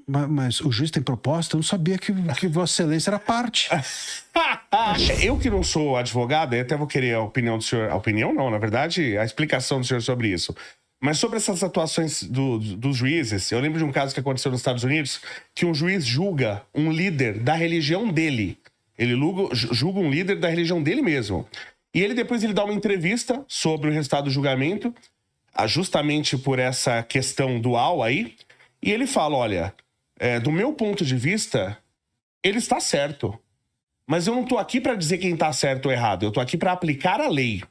Mas o juiz tem proposta? Eu não sabia que Vossa Excelência era parte. Eu que não sou advogado, eu até vou querer a opinião do senhor. A opinião não, na verdade, a explicação do senhor sobre isso. Mas sobre essas atuações dos juízes, eu lembro de um caso que aconteceu nos Estados Unidos, que um juiz julga um líder da religião dele. Ele julga um líder da religião dele mesmo. E depois ele dá uma entrevista sobre o resultado do julgamento, justamente por essa questão dual aí. E ele fala, olha, do meu ponto de vista, ele está certo. Mas eu não tô aqui para dizer quem tá certo ou errado. Eu tô aqui para aplicar a lei.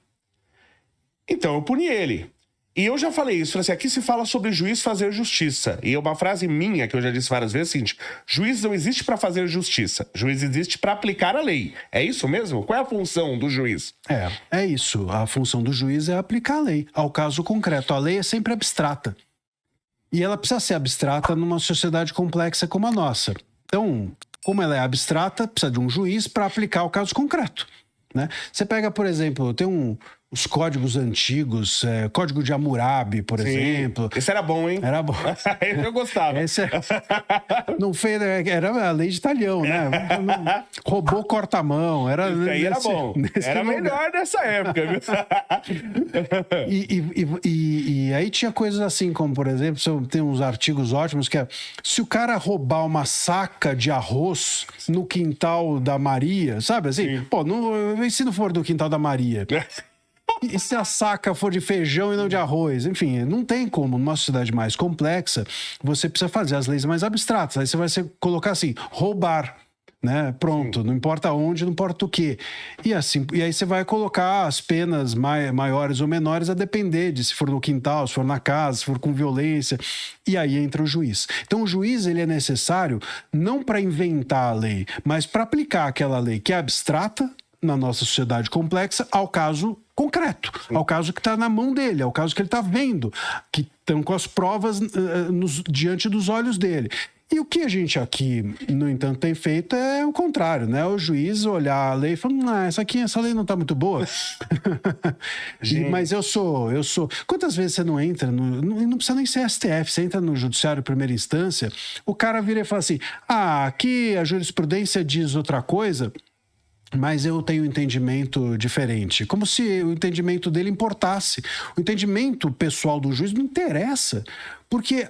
Então eu puni ele. E eu já falei isso, falei assim, aqui se fala sobre juiz fazer justiça. E é uma frase minha, que eu já disse várias vezes, é o seguinte, juiz não existe para fazer justiça, juiz existe para aplicar a lei. É isso mesmo? Qual é a função do juiz? É isso. A função do juiz é aplicar a lei ao caso concreto. A lei é sempre abstrata. E ela precisa ser abstrata numa sociedade complexa como a nossa. Então, como ela é abstrata, precisa de um juiz para aplicar o caso concreto, né? Você pega, por exemplo, tem os códigos antigos, Código de Hammurabi, por exemplo. Esse era bom, hein? Era bom. Esse eu gostava. Não fez, era a lei de talhão, né? Roubou corta-mão. Isso aí era bom. Era melhor nessa época, viu? E aí tinha coisas assim, como, por exemplo, tem uns artigos ótimos que se o cara roubar uma saca de arroz no quintal da Maria, sabe assim? Pô, e se não for do quintal da Maria? E se a saca for de feijão e não de arroz? Enfim, não tem como. Numa sociedade mais complexa, você precisa fazer as leis mais abstratas. Aí você vai colocar assim, roubar, né? Pronto, não importa onde, não importa o quê. E aí você vai colocar as penas maiores ou menores a depender de se for no quintal, se for na casa, se for com violência. E aí entra o juiz. Então o juiz ele é necessário não para inventar a lei, mas para aplicar aquela lei que é abstrata na nossa sociedade complexa ao caso concreto, ao caso que está na mão dele, ao caso que ele está vendo, que estão com as provas diante dos olhos dele. E o que a gente aqui, no entanto, tem feito é o contrário, né? O juiz olhar a lei e falar, essa lei não está muito boa. Mas eu sou... Quantas vezes você não entra, não precisa nem ser STF, você entra no judiciário primeira instância, o cara vira e fala assim, aqui a jurisprudência diz outra coisa, mas eu tenho um entendimento diferente. Como se o entendimento dele importasse. O entendimento pessoal do juiz não interessa, porque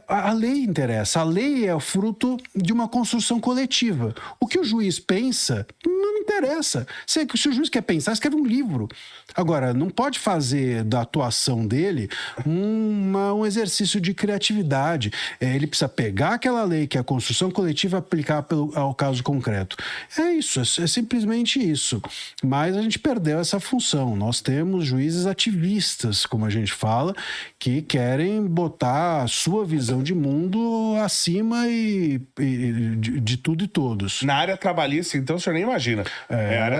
a lei interessa. A lei é o fruto de uma construção coletiva. O que o juiz pensa não interessa. Se o juiz quer pensar, escreve um livro. Agora, não pode fazer da atuação dele um exercício de criatividade. Ele precisa pegar aquela lei, que é a construção coletiva, e aplicar ao caso concreto. É isso, é simplesmente isso. Mas a gente perdeu essa função. Nós temos juízes ativistas, como a gente fala, que querem botar a sua visão de mundo acima de tudo e todos. Na área trabalhista, então, o senhor nem imagina.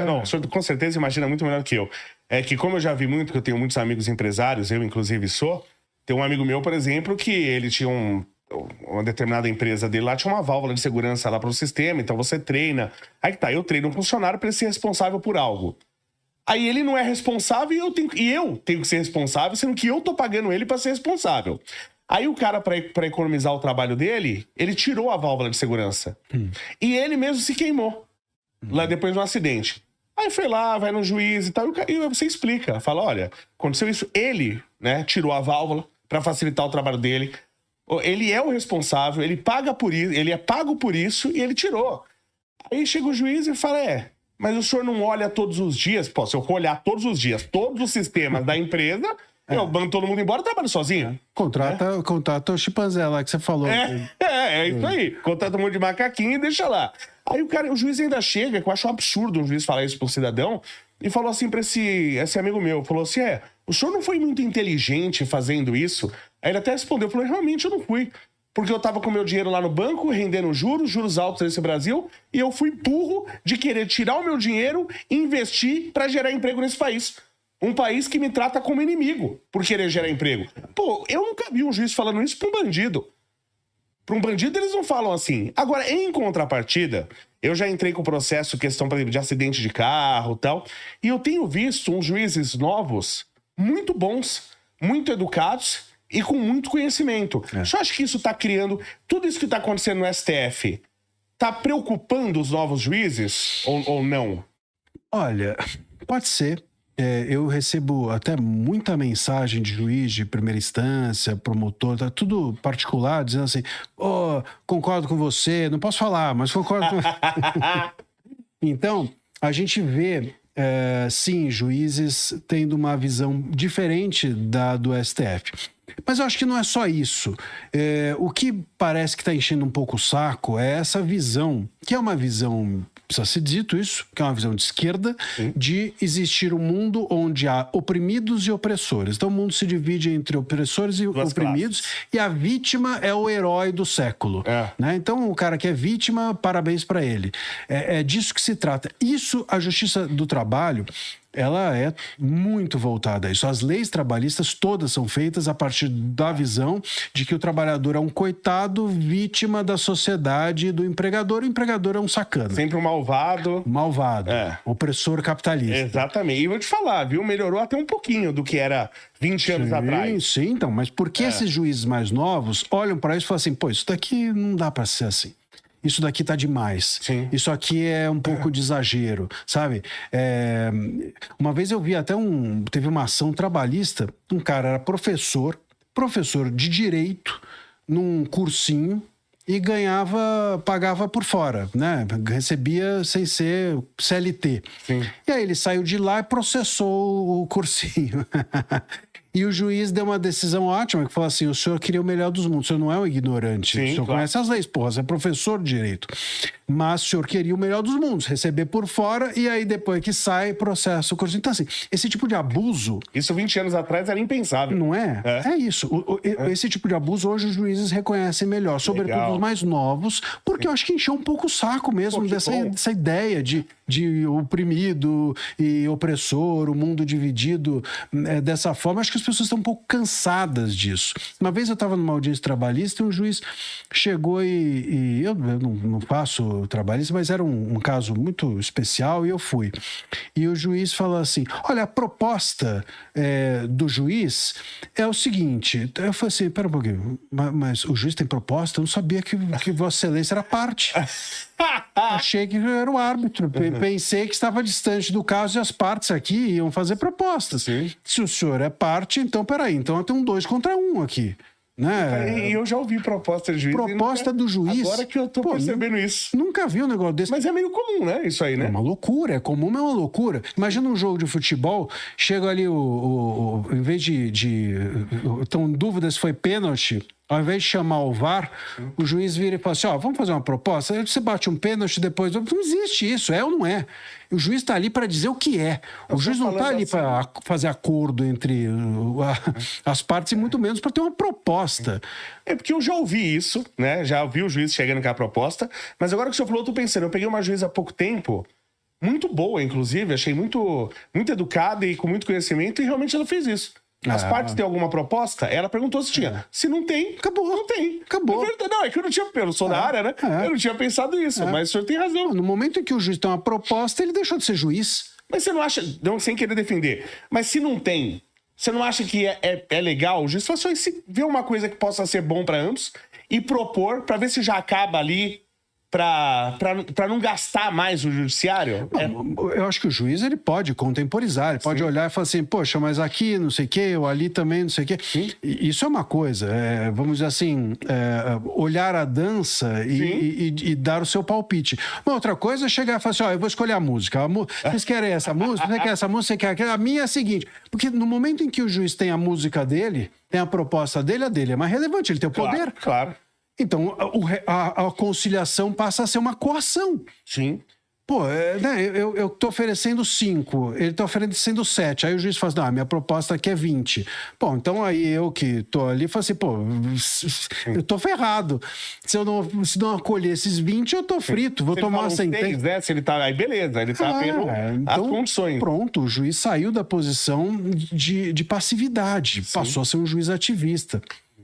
Não, o senhor com certeza imagina muito melhor que eu. É que, como eu já vi muito, que eu tenho muitos amigos empresários, eu inclusive sou, tem um amigo meu, por exemplo, que ele tinha uma determinada empresa dele lá, tinha uma válvula de segurança lá para o sistema, então você treina. Aí que tá, eu treino um funcionário para ele ser responsável por algo. Aí ele não é responsável e eu tenho que ser responsável, sendo que eu tô pagando ele para ser responsável. Aí o cara, para economizar o trabalho dele, ele tirou a válvula de segurança. E ele mesmo se queimou, lá depois de um acidente. Aí foi lá, vai no juiz e tal, e você explica. Fala, olha, aconteceu isso, ele, né, tirou a válvula para facilitar o trabalho dele. Ele é o responsável, ele paga por isso, ele é pago por isso e ele tirou. Aí chega o juiz e fala, mas o senhor não olha todos os dias? Pô, se eu for olhar todos os dias, todos os sistemas da empresa... Eu mando todo mundo embora e trabalho sozinho. Contrata o chimpanzé lá que você falou. É isso aí. Contrata um monte de macaquinho e deixa lá. Aí o juiz ainda chega, que eu acho um absurdo um juiz falar isso pro cidadão, e falou assim pra esse amigo meu, falou assim, o senhor não foi muito inteligente fazendo isso? Aí ele até respondeu, falou, realmente eu não fui. Porque eu tava com meu dinheiro lá no banco, rendendo juros altos nesse Brasil, e eu fui burro de querer tirar o meu dinheiro e investir pra gerar emprego nesse país. Um país que me trata como inimigo por querer gerar emprego. Pô, eu nunca vi um juiz falando isso pra um bandido. Pra um bandido eles não falam assim. Agora, em contrapartida, eu já entrei com o processo, questão, por exemplo, de acidente de carro e tal, e eu tenho visto uns juízes novos, muito bons, muito educados, e com muito conhecimento. Você acha que isso está criando... Tudo isso que está acontecendo no STF está preocupando os novos juízes ou não? Olha, pode ser. Eu recebo até muita mensagem de juiz de primeira instância, promotor, tá tudo particular, dizendo assim, concordo com você, não posso falar, mas concordo com... Então, a gente vê, sim, juízes tendo uma visão diferente da do STF. Mas eu acho que não é só isso. O que parece que está enchendo um pouco o saco é essa visão, que é uma visão, precisa ser dito isso, que é uma visão de esquerda, de existir um mundo onde há oprimidos e opressores. Então o mundo se divide entre opressores e oprimidos, e a vítima é o herói do século. Né? Então o cara que é vítima, parabéns para ele. É disso que se trata. Isso, a Justiça do Trabalho, ela é muito voltada a isso. As leis trabalhistas todas são feitas a partir da visão de que o trabalhador é um coitado, vítima da sociedade e do empregador. O empregador é um sacana. Sempre um malvado. Malvado. Opressor capitalista. Exatamente. E vou te falar, viu? Melhorou até um pouquinho do que era 20 anos atrás. Sim, então. Mas por que esses juízes mais novos olham para isso e falam assim, pô, isso daqui não dá para ser assim. Isso daqui tá demais. Sim. Isso aqui é um pouco de exagero, sabe? Uma vez eu vi até teve uma ação trabalhista, um cara era professor de direito, num cursinho, e pagava por fora, né? Recebia sem ser CLT. Sim. E aí ele saiu de lá e processou o cursinho. E o juiz deu uma decisão ótima, que falou assim, o senhor queria o melhor dos mundos, o senhor não é um ignorante, o senhor conhece as leis, porra, você é professor de direito. Mas o senhor queria o melhor dos mundos, receber por fora, e aí depois que sai, processa o curso. Então assim, esse tipo de abuso... Isso 20 anos atrás era impensável. Não é? É isso. Esse tipo de abuso hoje os juízes reconhecem melhor, sobretudo os mais novos, porque eu acho que encheu um pouco o saco mesmo dessa ideia de oprimido e opressor, o mundo dividido dessa forma. Acho que as pessoas estão um pouco cansadas disso. Uma vez eu estava numa audiência trabalhista e um juiz chegou e eu não faço trabalhista, mas era um caso muito especial e eu fui. E o juiz falou assim, olha, a proposta do juiz é o seguinte. Eu falei assim, pera um pouquinho, mas o juiz tem proposta? Eu não sabia que Vossa Excelência era parte. Achei que era o árbitro. Pensei que estava distante do caso e as partes aqui iam fazer propostas. Sim. Se o senhor é parte, então peraí, então eu tenho um 2 contra 1 aqui. Né? E eu já ouvi proposta do juiz. Proposta do juiz. Agora que eu tô percebendo isso. Nunca vi um negócio desse. Mas é meio comum, né? Isso aí, né? É uma loucura, é comum, mas é uma loucura. Imagina um jogo de futebol, chega ali em vez de estão em dúvida se foi pênalti, ao invés de chamar o VAR, o juiz vira e fala assim, vamos fazer uma proposta, aí você bate um pênalti depois, não existe isso, é ou não é? O juiz está ali para dizer o que é. O juiz não está ali assim para fazer acordo entre as partes e muito menos para ter uma proposta. É porque eu já ouvi isso, né? Já ouvi o juiz chegando com a proposta, mas agora que o senhor falou, eu tô pensando, eu peguei uma juíza há pouco tempo, muito boa, inclusive, achei muito educada e com muito conhecimento, e realmente ela fez isso. As partes têm alguma proposta? Ela perguntou se tinha. Se não tem, acabou. Não tem. Acabou. Não, é que eu não tinha... Eu sou da área, né? Eu não tinha pensado nisso, mas o senhor tem razão. No momento em que o juiz tem uma proposta, ele deixou de ser juiz. Mas você não acha... Não, sem querer defender. Mas se não tem, você não acha que é legal o juiz só se ver uma coisa que possa ser bom para ambos e propor para ver se já acaba ali para não gastar mais o judiciário? Eu acho que o juiz ele pode contemporizar, ele pode olhar e falar assim, poxa, mas aqui não sei o quê, ou ali também não sei o quê. Isso é uma coisa, vamos dizer assim, olhar a dança e dar o seu palpite. Uma outra coisa é chegar e falar assim, eu vou escolher a música. Vocês querem essa música? Você quer essa música? Você quer aquela? A minha é a seguinte, porque no momento em que o juiz tem a música dele, tem a proposta dele, a dele é mais relevante, ele tem o poder. Claro. Então, a conciliação passa a ser uma coação. Sim. Pô, eu tô oferecendo 5, ele tá oferecendo 7. Aí o juiz fala assim, não, a minha proposta aqui é 20. Bom, então aí eu que tô ali, falo assim, pô, eu tô ferrado. Se não acolher esses 20, eu tô frito, vou tomar uma sentença. Né? Se ele tá aí, beleza, ele tá tendo as condições. Pronto, o juiz saiu da posição de passividade, passou a ser um juiz ativista.